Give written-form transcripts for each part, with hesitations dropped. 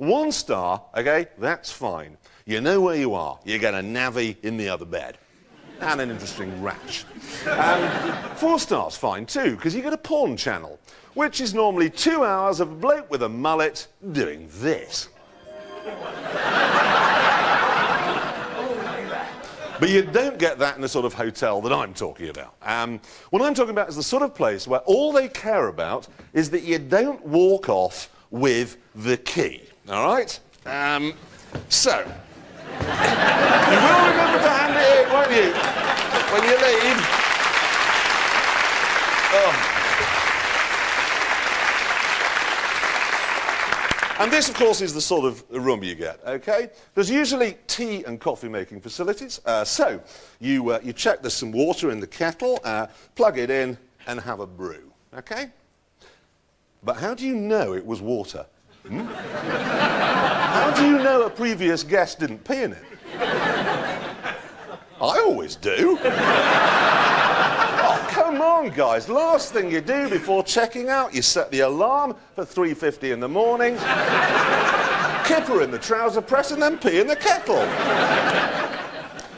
1 star, okay, that's fine. You know where you are. You get a navvy in the other bed. And an interesting rash. 4 stars, fine too, because you get a porn channel, which is normally 2 hours of a bloke with a mullet doing this. But you don't get that in the sort of hotel that I'm talking about. What I'm talking about is the sort of place where all they care about is that you don't walk off with the key, all right? So, you will remember to hand it in, won't you? When you leave. Oh. And this, of course, is the sort of room you get, OK? There's usually tea and coffee-making facilities. So you check there's some water in the kettle, plug it in, and have a brew, OK? But how do you know it was water? How do you know a previous guest didn't pee in it? I always do. Oh, come on, guys. Last thing you do before checking out, you set the alarm for 3:50 in the morning, kipper in the trouser press, and then pee in the kettle.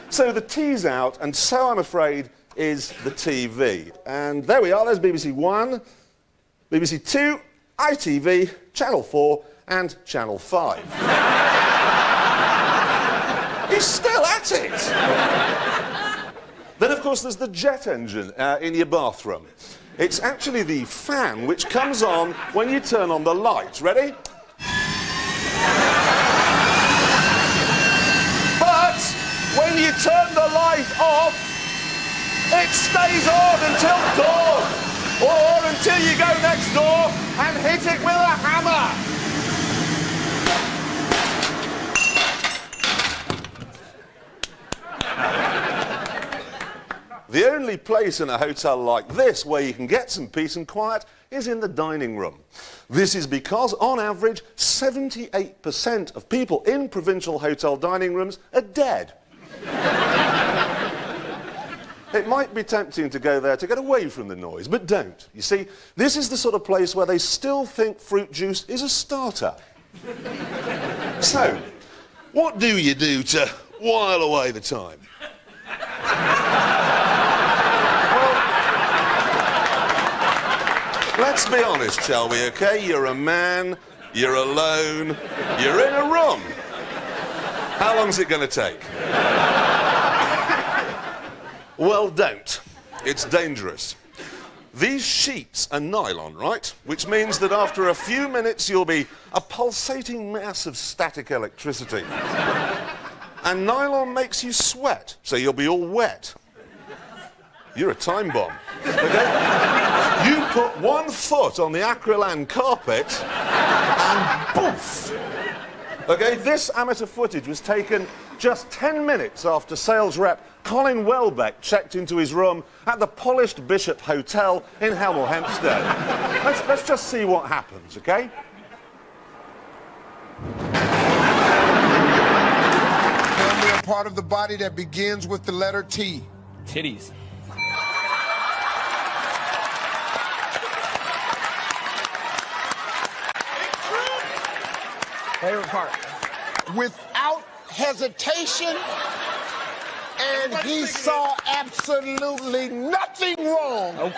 So the tea's out, and so I'm afraid is the TV. And there we are. There's BBC One, BBC Two, ITV, Channel 4, and Channel 5. He's still at it! Then, of course, there's the jet engine in your bathroom. It's actually the fan which comes on when you turn on the light. Ready? But when you turn the light off, it stays on until dawn, or until you go next door and hit it with a hammer. The only place in a hotel like this where you can get some peace and quiet is in the dining room. This is because, on average, 78% of people in provincial hotel dining rooms are dead. It might be tempting to go there to get away from the noise, but don't. You see, this is the sort of place where they still think fruit juice is a starter. So, what do you do to while away the time? Let's be honest, shall we, OK? You're a man, you're alone, you're in a room. How long's it going to take? Well, don't. It's dangerous. These sheets are nylon, right? Which means that after a few minutes you'll be a pulsating mass of static electricity. And nylon makes you sweat, so you'll be all wet. You're a time bomb, OK? You put 1 foot on the acrylan carpet and poof! OK, this amateur footage was taken just 10 minutes after sales rep Colin Welbeck checked into his room at the Polished Bishop Hotel in Hemel Hempstead. Let's just see what happens, OK? Tell me a part of the body that begins with the letter T. Titties. Favorite part. Without hesitation, and he saw absolutely nothing wrong